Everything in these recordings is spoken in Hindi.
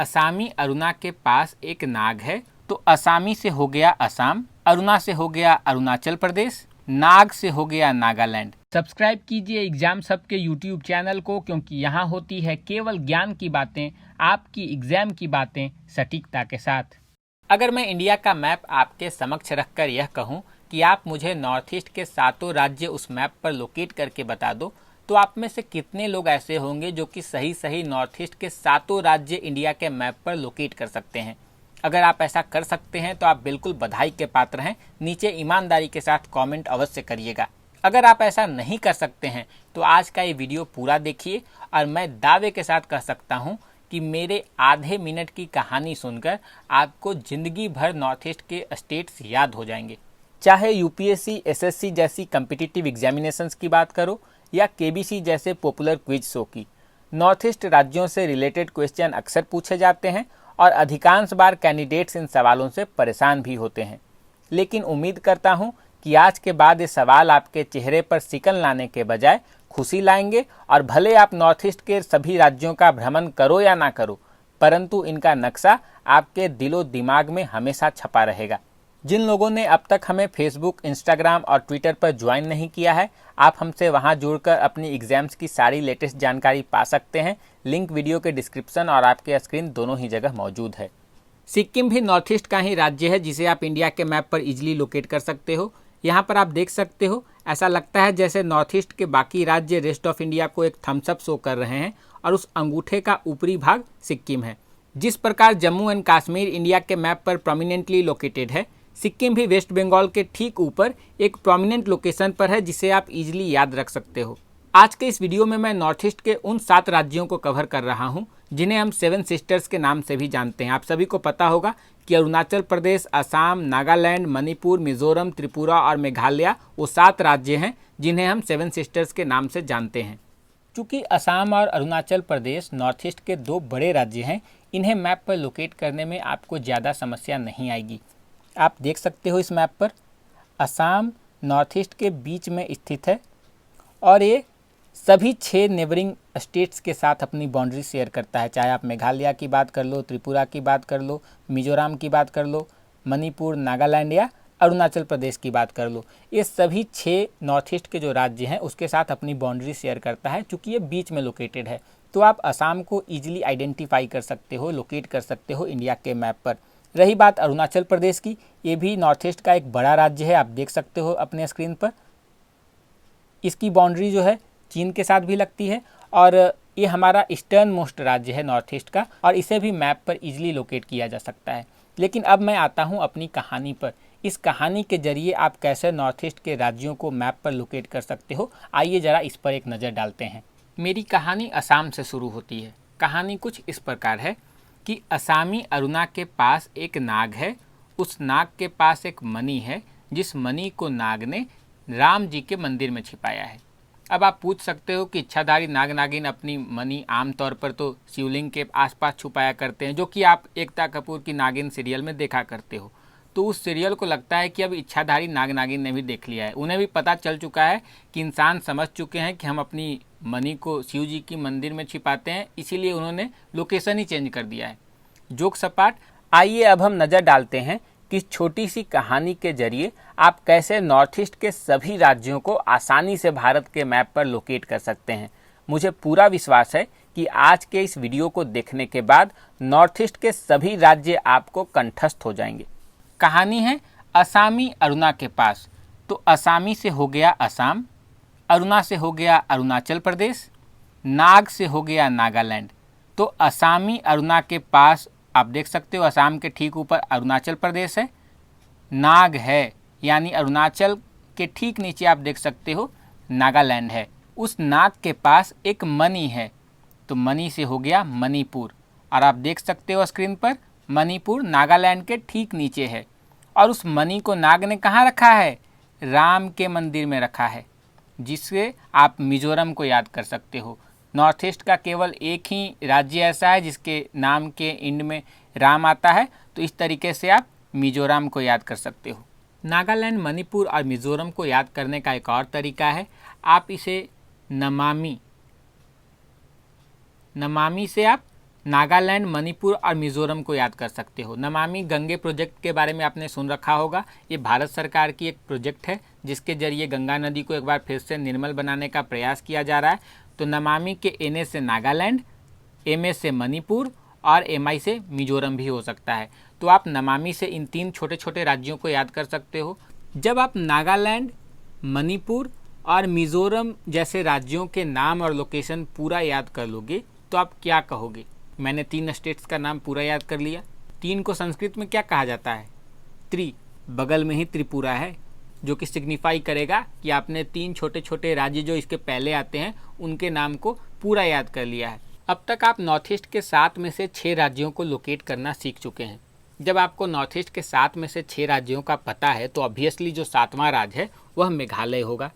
असामी अरुणा के पास एक नाग है, तो असामी से हो गया असम, अरुणा से हो गया अरुणाचल प्रदेश, नाग से हो गया नागालैंड। सब्सक्राइब कीजिए एग्जाम सब के यूट्यूब चैनल को, क्योंकि यहाँ होती है केवल ज्ञान की बातें, आपकी एग्जाम की बातें सटीकता के साथ। अगर मैं इंडिया का मैप आपके समक्ष रखकर यह कहूँ कि आप मुझे नॉर्थ ईस्ट के 7 राज्य उस मैप पर लोकेट करके बता दो, तो आप में से कितने लोग ऐसे होंगे जो कि सही नॉर्थ ईस्ट के 7 राज्य इंडिया के मैप पर लोकेट कर सकते हैं। अगर आप ऐसा कर सकते हैं तो आप बिल्कुल बधाई के पात्र हैं। नीचे ईमानदारी के साथ कमेंट अवश्य करिएगा। अगर आप ऐसा नहीं कर सकते हैं तो आज का ये वीडियो पूरा देखिए, और मैं दावे के साथ कह सकता हूँ कि मेरे आधे मिनट की कहानी सुनकर आपको जिंदगी भर नॉर्थ ईस्ट के स्टेट्स याद हो जाएंगे। चाहे यूपीएससी, एसएससी जैसी कम्पिटिटिव एग्जामिनेशंस की बात करो या केबीसी जैसे पॉपुलर क्विज शो की, नॉर्थ ईस्ट राज्यों से रिलेटेड क्वेश्चन अक्सर पूछे जाते हैं और अधिकांश बार कैंडिडेट्स इन सवालों से परेशान भी होते हैं। लेकिन उम्मीद करता हूं कि आज के बाद ये सवाल आपके चेहरे पर सिकन लाने के बजाय खुशी लाएंगे, और भले आप नॉर्थ ईस्ट के सभी राज्यों का भ्रमण करो या ना करो, परंतु इनका नक्शा आपके दिलो दिमाग में हमेशा छपा रहेगा। जिन लोगों ने अब तक हमें फेसबुक, इंस्टाग्राम और ट्विटर पर ज्वाइन नहीं किया है, आप हमसे वहां जुड़कर अपनी एग्जाम्स की सारी लेटेस्ट जानकारी पा सकते हैं। लिंक वीडियो के डिस्क्रिप्शन और आपके स्क्रीन दोनों ही जगह मौजूद है। सिक्किम भी नॉर्थ ईस्ट का ही राज्य है जिसे आप इंडिया के मैप पर इजीली लोकेट कर सकते हो। यहाँ पर आप देख सकते हो, ऐसा लगता है जैसे नॉर्थ ईस्ट के बाकी राज्य रेस्ट ऑफ इंडिया को एक थम्स अप शो कर रहे हैं, और उस अंगूठे का ऊपरी भाग सिक्किम है। जिस प्रकार जम्मू एंड कश्मीर इंडिया के मैप पर प्रोमिनेंटली लोकेटेड है, सिक्किम भी वेस्ट बंगाल के ठीक ऊपर एक प्रोमिनेंट लोकेशन पर है जिसे आप इजीली याद रख सकते हो। आज के इस वीडियो में मैं नॉर्थ ईस्ट के उन 7 राज्यों को कवर कर रहा हूं जिन्हें हम 7 सिस्टर्स के नाम से भी जानते हैं। आप सभी को पता होगा कि अरुणाचल प्रदेश, असम, नागालैंड, मणिपुर, मिजोरम, त्रिपुरा और मेघालय वो 7 राज्य हैं जिन्हें हम 7 सिस्टर्स के नाम से जानते हैं। चूँकि असम और अरुणाचल प्रदेश नॉर्थ ईस्ट के 2 बड़े राज्य हैं, इन्हें मैप पर लोकेट करने में आपको ज़्यादा समस्या नहीं आएगी। आप देख सकते हो इस मैप पर असम नॉर्थ ईस्ट के बीच में स्थित है, और ये सभी 6 नेबरिंग स्टेट्स के साथ अपनी बाउंड्री शेयर करता है। चाहे आप मेघालय की बात कर लो, त्रिपुरा की बात कर लो, मिजोरम की बात कर लो, मणिपुर, नागालैंड या अरुणाचल प्रदेश की बात कर लो, ये सभी 6 नॉर्थ ईस्ट के जो राज्य हैं उसके साथ अपनी बाउंड्री शेयर करता है। चूँकि ये बीच में लोकेटेड है, तो आप असम को ईजिली आइडेंटिफाई कर सकते हो, लोकेट कर सकते हो इंडिया के मैप पर। रही बात अरुणाचल प्रदेश की, ये भी नॉर्थ ईस्ट का एक बड़ा राज्य है। आप देख सकते हो अपने स्क्रीन पर, इसकी बाउंड्री जो है चीन के साथ भी लगती है, और ये हमारा ईस्टर्न मोस्ट राज्य है नॉर्थ ईस्ट का, और इसे भी मैप पर इजीली लोकेट किया जा सकता है। लेकिन अब मैं आता हूँ अपनी कहानी पर। इस कहानी के जरिए आप कैसे नॉर्थ ईस्ट के राज्यों को मैप पर लोकेट कर सकते हो, आइए ज़रा इस पर एक नज़र डालते हैं। मेरी कहानी असम से शुरू होती है। कहानी कुछ इस प्रकार है कि असामी अरुणा के पास एक नाग है, उस नाग के पास एक मणि है, जिस मणि को नाग ने राम जी के मंदिर में छिपाया है। अब आप पूछ सकते हो कि इच्छाधारी नाग नागिन अपनी मणि आमतौर पर तो शिवलिंग के आसपास छुपाया करते हैं, जो कि आप एकता कपूर की नागिन सीरियल में देखा करते हो। तो उस सीरियल को लगता है कि अब इच्छाधारी नाग नागिन ने भी देख लिया है, उन्हें भी पता चल चुका है कि इंसान समझ चुके हैं कि हम अपनी मणि को शिव जी की मंदिर में छिपाते हैं, इसीलिए उन्होंने लोकेशन ही चेंज कर दिया है। जोक सपाट, आइए अब हम नज़र डालते हैं कि छोटी सी कहानी के जरिए आप कैसे नॉर्थ ईस्ट के सभी राज्यों को आसानी से भारत के मैप पर लोकेट कर सकते हैं। मुझे पूरा विश्वास है कि आज के इस वीडियो को देखने के बाद नॉर्थ ईस्ट के सभी राज्य आपको कंठस्थ हो जाएंगे। कहानी है असामी अरुणा के पास। तो असामी से हो गया असम, अरुणा से हो गया अरुणाचल प्रदेश, नाग से हो गया नागालैंड। तो असामी अरुणा के पास आप देख सकते हो असम के ठीक ऊपर अरुणाचल प्रदेश है, नाग है यानी अरुणाचल के ठीक नीचे आप देख सकते हो नागालैंड है। उस नाग के पास एक मणि है, तो मणि से हो गया मणिपुर, और आप देख सकते हो स्क्रीन पर मणिपुर नागालैंड के ठीक नीचे है। और उस मणि को नाग ने कहाँ रखा है? राम के मंदिर में रखा है, जिससे आप मिजोरम को याद कर सकते हो। नॉर्थ ईस्ट का केवल एक ही राज्य ऐसा है जिसके नाम के एंड में राम आता है, तो इस तरीके से आप मिजोरम को याद कर सकते हो। नागालैंड, मणिपुर और मिजोरम को याद करने का एक और तरीका है, आप इसे नमामि से आप नागालैंड, मणिपुर और मिजोरम को याद कर सकते हो। नमामि गंगे प्रोजेक्ट के बारे में आपने सुन रखा होगा। ये भारत सरकार की एक प्रोजेक्ट है जिसके जरिए गंगा नदी को एक बार फिर से निर्मल बनाने का प्रयास किया जा रहा है। तो नमामि के एन से नागालैंड, एम से मणिपुर और एम से मिजोरम भी हो सकता है। तो आप नमामि से इन 3 छोटे छोटे राज्यों को याद कर सकते हो। जब आप नागालैंड, मणिपुर और मिजोरम जैसे राज्यों के नाम और लोकेशन पूरा याद कर लोगे तो आप क्या कहोगे? मैंने 3 स्टेट्स का नाम पूरा याद कर लिया। 3 को संस्कृत में क्या कहा जाता है? त्रि, बगल में ही त्रिपुरा है, जो कि सिग्निफाई करेगा कि आपने 3 छोटे छोटे राज्य जो इसके पहले आते हैं उनके नाम को पूरा याद कर लिया है। अब तक आप नॉर्थ ईस्ट के 7 में से 6 राज्यों को लोकेट करना सीख चुके हैं। जब आपको नॉर्थ ईस्ट के 7 में से 6 राज्यों का पता है तो ऑब्वियसली जो 7वां राज्य है वह मेघालय होगा।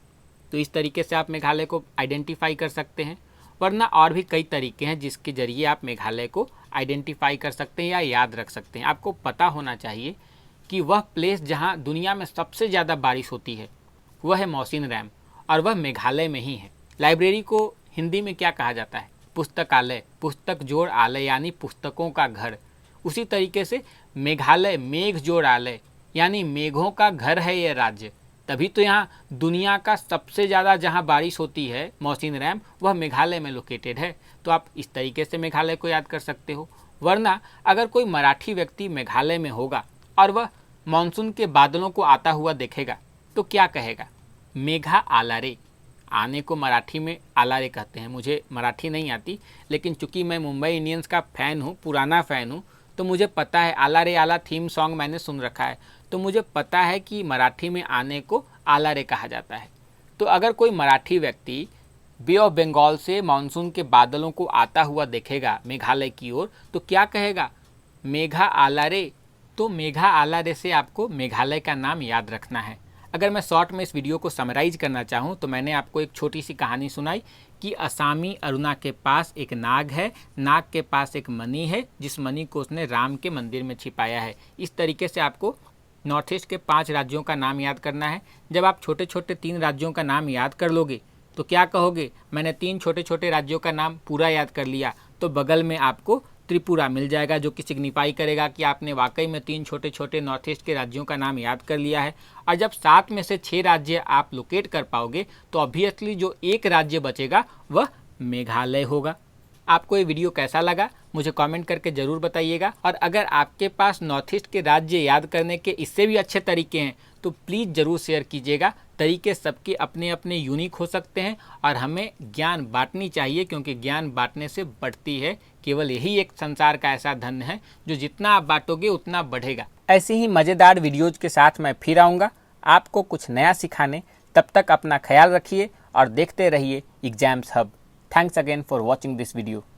तो इस तरीके से आप मेघालय को आइडेंटिफाई कर सकते हैं। वरना और भी कई तरीके हैं जिसके ज़रिए आप मेघालय को आइडेंटिफाई कर सकते हैं या याद रख सकते हैं। आपको पता होना चाहिए कि वह प्लेस जहां दुनिया में सबसे ज़्यादा बारिश होती है वह है मौसिनराम, और वह मेघालय में ही है। लाइब्रेरी को हिंदी में क्या कहा जाता है? पुस्तकालय, पुस्तक जोड़ आलय यानी पुस्तकों का घर। उसी तरीके से मेघालय मेघ जोड़ आलय यानी मेघों का घर है ये राज्य। तभी तो यहाँ दुनिया का सबसे ज़्यादा जहाँ बारिश होती है मौसिनराम, वह मेघालय में लोकेटेड है। तो आप इस तरीके से मेघालय को याद कर सकते हो। वरना अगर कोई मराठी व्यक्ति मेघालय में होगा और वह मानसून के बादलों को आता हुआ देखेगा तो क्या कहेगा? मेघा आलारे। आने को मराठी में आलारे कहते हैं। मुझे मराठी नहीं आती, लेकिन चूंकि मैं मुंबई इंडियंस का फ़ैन हूँ, पुराना फ़ैन हूँ, तो मुझे पता है। आलारे आला थीम सॉन्ग मैंने सुन रखा है, तो मुझे पता है कि मराठी में आने को आलारे कहा जाता है। तो अगर कोई मराठी व्यक्ति बे ऑफ बंगाल से मानसून के बादलों को आता हुआ देखेगा मेघालय की ओर तो क्या कहेगा? मेघा आलारे। तो मेघा आलारे से आपको मेघालय का नाम याद रखना है। अगर मैं शॉर्ट में इस वीडियो को समराइज करना चाहूँ तो मैंने आपको एक छोटी सी कहानी सुनाई कि असामी अरुणा के पास एक नाग है, नाग के पास एक मणि है, जिस मणि को उसने राम के मंदिर में छिपाया है। इस तरीके से आपको नॉर्थ ईस्ट के 5 राज्यों का नाम याद करना है। जब आप छोटे छोटे 3 राज्यों का नाम याद कर लोगे तो क्या कहोगे? मैंने 3 छोटे छोटे राज्यों का नाम पूरा याद कर लिया। तो बगल में आपको त्रिपुरा मिल जाएगा, जो कि सिग्निफाई करेगा कि आपने वाकई में 3 छोटे छोटे नॉर्थ ईस्ट के राज्यों का नाम याद कर लिया है। और जब 7 में से 6 राज्य आप लोकेट कर पाओगे तो ऑब्वियसली जो एक राज्य बचेगा वह मेघालय होगा। आपको ये वीडियो कैसा लगा मुझे कमेंट करके ज़रूर बताइएगा। और अगर आपके पास नॉर्थ ईस्ट के राज्य याद करने के इससे भी अच्छे तरीके हैं तो प्लीज़ ज़रूर शेयर कीजिएगा। तरीके सबके अपने अपने यूनिक हो सकते हैं और हमें ज्ञान बांटनी चाहिए, क्योंकि ज्ञान बांटने से बढ़ती है। केवल यही एक संसार का ऐसा धन है जो जितना आप बांटोगे उतना बढ़ेगा। ऐसे ही मज़ेदार वीडियोज़ के साथ मैं फिर आऊँगा आपको कुछ नया सिखाने। तब तक अपना ख्याल रखिए और देखते रहिए exams hub. Thanks again for watching this video.